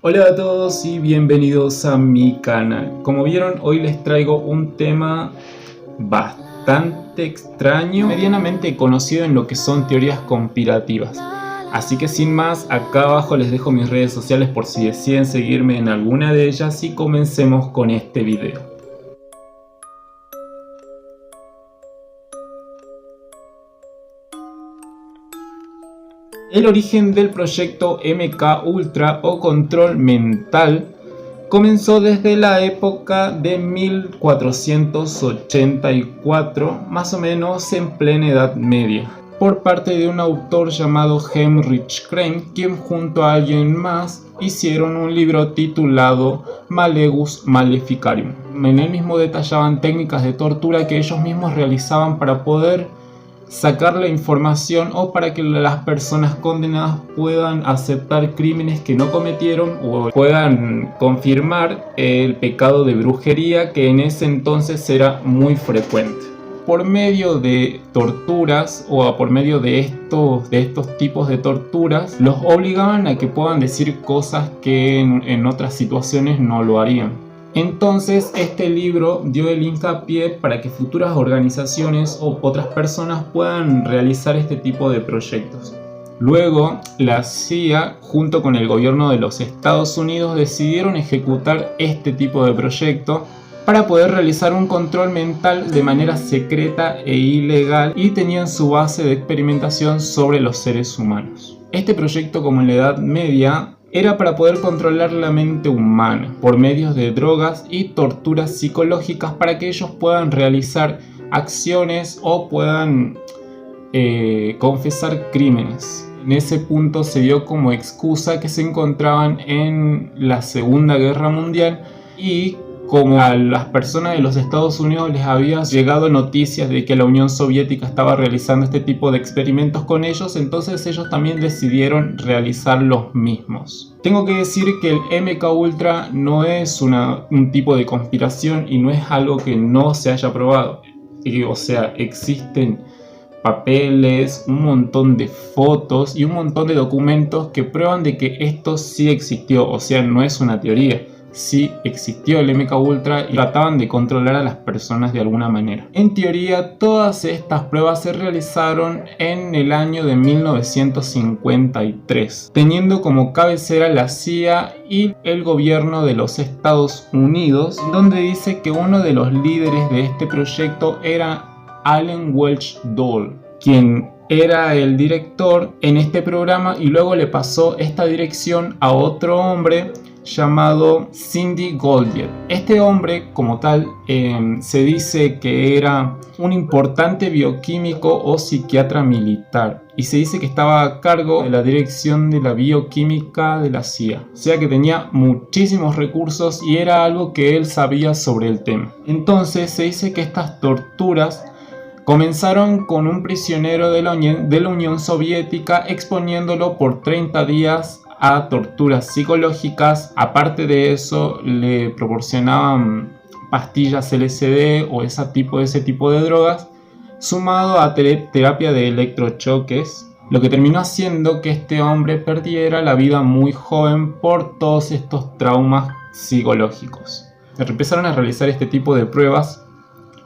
Hola a todos y bienvenidos a mi canal. Como vieron, hoy les traigo un tema bastante extraño, medianamente conocido en lo que son teorías conspirativas. Así que sin más, acá abajo les dejo mis redes sociales por si deciden seguirme en alguna de ellas y comencemos con este video. El origen del proyecto MK Ultra o control mental comenzó desde la época de 1484, más o menos en plena Edad Media, por parte de un autor llamado Heinrich Klein, quien junto a alguien más hicieron un libro titulado Maleus Maleficarium. En él mismo detallaban técnicas de tortura que ellos mismos realizaban para poder sacar la información o para que las personas condenadas puedan aceptar crímenes que no cometieron o puedan confirmar el pecado de brujería que en ese entonces era muy frecuente. Por medio de torturas o por medio de estos tipos de torturas los obligaban a que puedan decir cosas que en otras situaciones no lo harían. Entonces este libro dio el hincapié para que futuras organizaciones o otras personas puedan realizar este tipo de proyectos. Luego la CIA junto con el gobierno de los Estados Unidos decidieron ejecutar este tipo de proyecto para poder realizar un control mental de manera secreta e ilegal y tenían su base de experimentación sobre los seres humanos. Este proyecto, como en la Edad Media, era para poder controlar la mente humana por medios de drogas y torturas psicológicas para que ellos puedan realizar acciones o puedan confesar crímenes. En ese punto se dio como excusa que se encontraban en la Segunda Guerra Mundial y como a las personas de los Estados Unidos les había llegado noticias de que la Unión Soviética estaba realizando este tipo de experimentos con ellos, entonces ellos también decidieron realizar los mismos. Tengo que decir que el MK Ultra no es un tipo de conspiración y no es algo que no se haya probado. O sea, existen papeles, un montón de fotos y un montón de documentos que prueban de que esto sí existió, o sea, no es una teoría. Sí existió el MK Ultra y trataban de controlar a las personas de alguna manera. En teoría, todas estas pruebas se realizaron en el año de 1953, teniendo como cabecera la CIA y el gobierno de los Estados Unidos, donde dice que uno de los líderes de este proyecto era Allen Welch Doyle, quien era el director en este programa y luego le pasó esta dirección a otro hombre llamado Cindy Goldiet. Este hombre como tal se dice que era un importante bioquímico o psiquiatra militar y se dice que estaba a cargo de la dirección de la bioquímica de la CIA, o sea que tenía muchísimos recursos y era algo que él sabía sobre el tema. Entonces se dice que estas torturas comenzaron con un prisionero de la Unión Soviética exponiéndolo por 30 días a torturas psicológicas. Aparte de eso le proporcionaban pastillas LSD o ese tipo de drogas, sumado a terapia de electrochoques, lo que terminó haciendo que este hombre perdiera la vida muy joven por todos estos traumas psicológicos. Empezaron a realizar este tipo de pruebas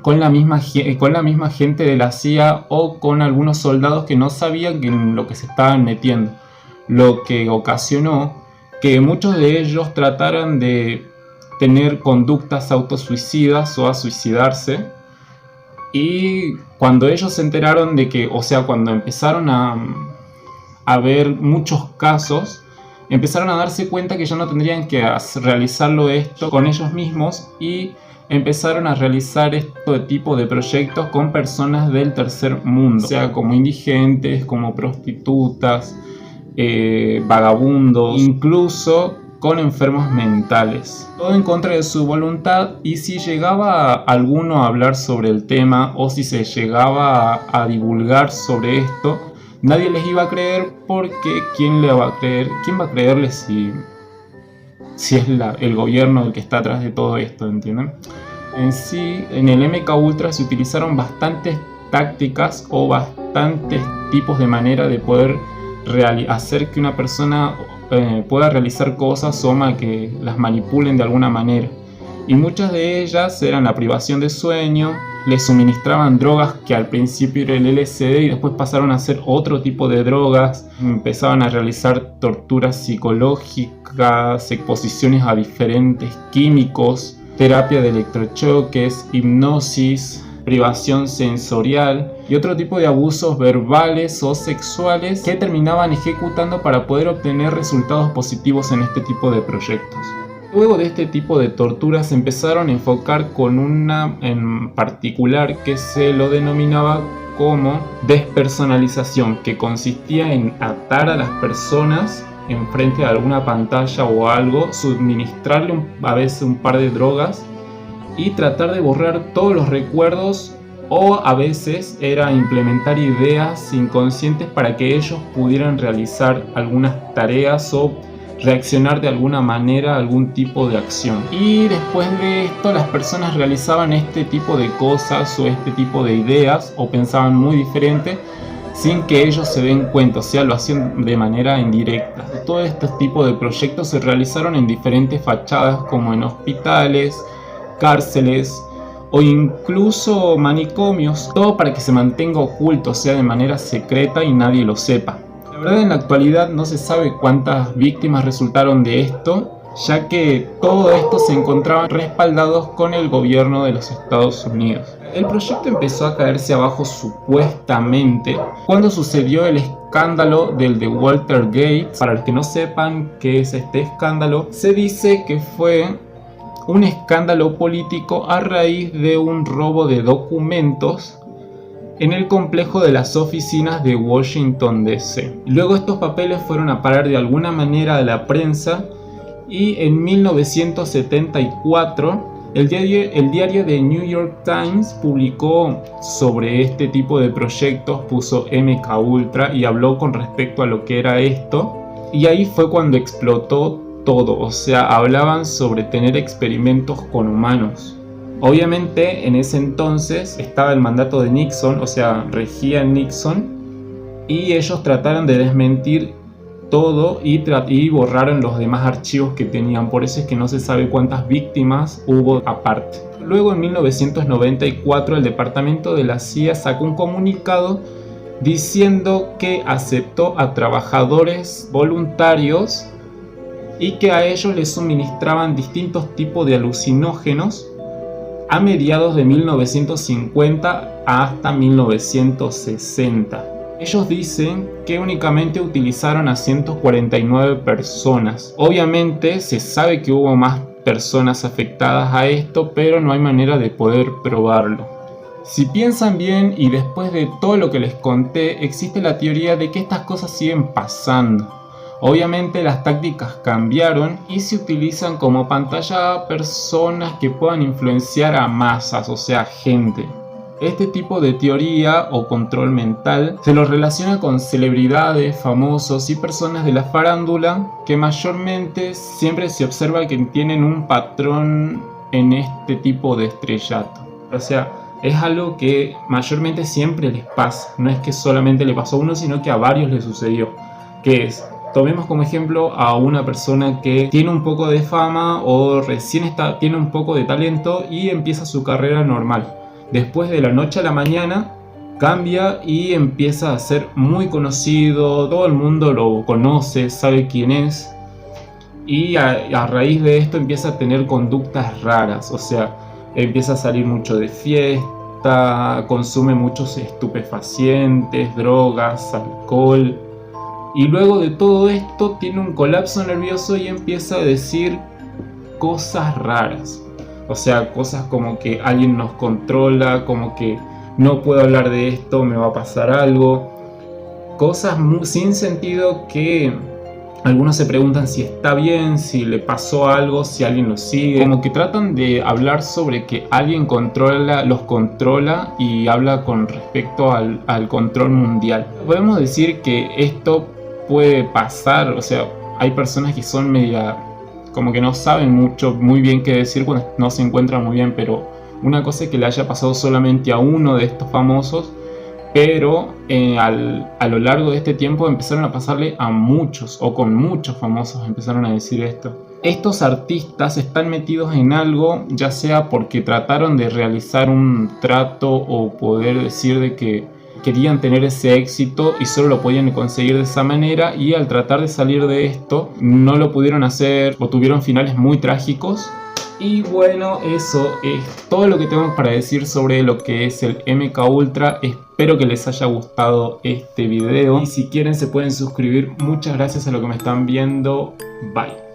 con la misma gente de la CIA o con algunos soldados que no sabían en lo que se estaban metiendo, lo que ocasionó que muchos de ellos trataran de tener conductas autosuicidas o a suicidarse. Y cuando ellos se enteraron de que, o sea, cuando empezaron a ver muchos casos, empezaron a darse cuenta que ya no tendrían que realizarlo esto con ellos mismos y empezaron a realizar este tipo de proyectos con personas del tercer mundo, o sea, como indigentes, como prostitutas, vagabundos, incluso con enfermos mentales, todo en contra de su voluntad. Y si llegaba alguno a hablar sobre el tema o si se llegaba a divulgar sobre esto, nadie les iba a creer, porque ¿quién le va a creer? ¿Quién va a creerle si es el gobierno el que está atrás de todo esto? ¿Entienden? En sí, en el MK Ultra se utilizaron bastantes tácticas o bastantes tipos de manera de poder hacer que una persona pueda realizar cosas o que las manipulen de alguna manera. Y muchas de ellas eran la privación de sueño, les suministraban drogas que al principio era el LSD y después pasaron a ser otro tipo de drogas, empezaban a realizar torturas psicológicas, exposiciones a diferentes químicos, terapia de electrochoques, hipnosis, privación sensorial y otro tipo de abusos verbales o sexuales que terminaban ejecutando para poder obtener resultados positivos en este tipo de proyectos. Luego de este tipo de torturas se empezaron a enfocar con una en particular que se lo denominaba como despersonalización, que consistía en atar a las personas enfrente de alguna pantalla o algo, suministrarle a veces un par de drogas y tratar de borrar todos los recuerdos, o a veces era implementar ideas inconscientes para que ellos pudieran realizar algunas tareas o reaccionar de alguna manera a algún tipo de acción. Y después de esto las personas realizaban este tipo de cosas o este tipo de ideas o pensaban muy diferente sin que ellos se den cuenta, o sea, lo hacían de manera indirecta. Todo este tipo de proyectos se realizaron en diferentes fachadas como en hospitales, cárceles o incluso manicomios, todo para que se mantenga oculto, o sea, de manera secreta y nadie lo sepa. La verdad, en la actualidad no se sabe cuántas víctimas resultaron de esto, ya que todo esto se encontraban respaldados con el gobierno de los Estados Unidos. El proyecto empezó a caerse abajo supuestamente cuando sucedió el escándalo del de Watergate. Para los que no sepan qué es este escándalo, se dice que fue un escándalo político a raíz de un robo de documentos en el complejo de las oficinas de Washington DC. Luego estos papeles fueron a parar de alguna manera a la prensa y en 1974 el diario The New York Times publicó sobre este tipo de proyectos, puso MKUltra y habló con respecto a lo que era esto, y ahí fue cuando explotó todo. O sea, hablaban sobre tener experimentos con humanos. Obviamente en ese entonces estaba el mandato de Nixon, o sea, regía Nixon, y ellos trataron de desmentir todo y borraron los demás archivos que tenían. Por eso es que no se sabe cuántas víctimas hubo aparte. Luego en 1994 el departamento de la CIA sacó un comunicado diciendo que aceptó a trabajadores voluntarios y que a ellos les suministraban distintos tipos de alucinógenos a mediados de 1950 hasta 1960. Ellos dicen que únicamente utilizaron a 149 personas. Obviamente se sabe que hubo más personas afectadas a esto, pero no hay manera de poder probarlo. Si piensan bien y después de todo lo que les conté, existe la teoría de que estas cosas siguen pasando. Obviamente las tácticas cambiaron y se utilizan como pantalla a personas que puedan influenciar a masas, o sea, gente. Este tipo de teoría o control mental se lo relaciona con celebridades, famosos y personas de la farándula que mayormente siempre se observa que tienen un patrón en este tipo de estrellato. O sea, es algo que mayormente siempre les pasa. No es que solamente le pasó a uno, sino que a varios les sucedió. Que es, tomemos como ejemplo a una persona que tiene un poco de fama o recién tiene un poco de talento y empieza su carrera normal. Después de la noche a la mañana cambia y empieza a ser muy conocido, todo el mundo lo conoce, sabe quién es, y a raíz de esto empieza a tener conductas raras, o sea, empieza a salir mucho de fiesta, consume muchos estupefacientes, drogas, alcohol, y luego de todo esto tiene un colapso nervioso y empieza a decir cosas raras. O sea, cosas como que alguien nos controla, como que no puedo hablar de esto, me va a pasar algo. Cosas sin sentido que algunos se preguntan si está bien, si le pasó algo, si alguien lo sigue. Como que tratan de hablar sobre que alguien los controla y habla con respecto al control mundial. Podemos decir que esto puede pasar, o sea, hay personas que son como que no saben muy bien qué decir cuando no se encuentran muy bien, pero una cosa es que le haya pasado solamente a uno de estos famosos, pero a lo largo de este tiempo empezaron a pasarle a muchos, o con muchos famosos empezaron a decir esto. Estos artistas están metidos en algo, ya sea porque trataron de realizar un trato o poder decir de que querían tener ese éxito y solo lo podían conseguir de esa manera, y al tratar de salir de esto no lo pudieron hacer o tuvieron finales muy trágicos. Y bueno, eso es todo lo que tengo para decir sobre lo que es el MK Ultra. Espero que les haya gustado este video y si quieren se pueden suscribir. Muchas gracias a los que me están viendo. Bye.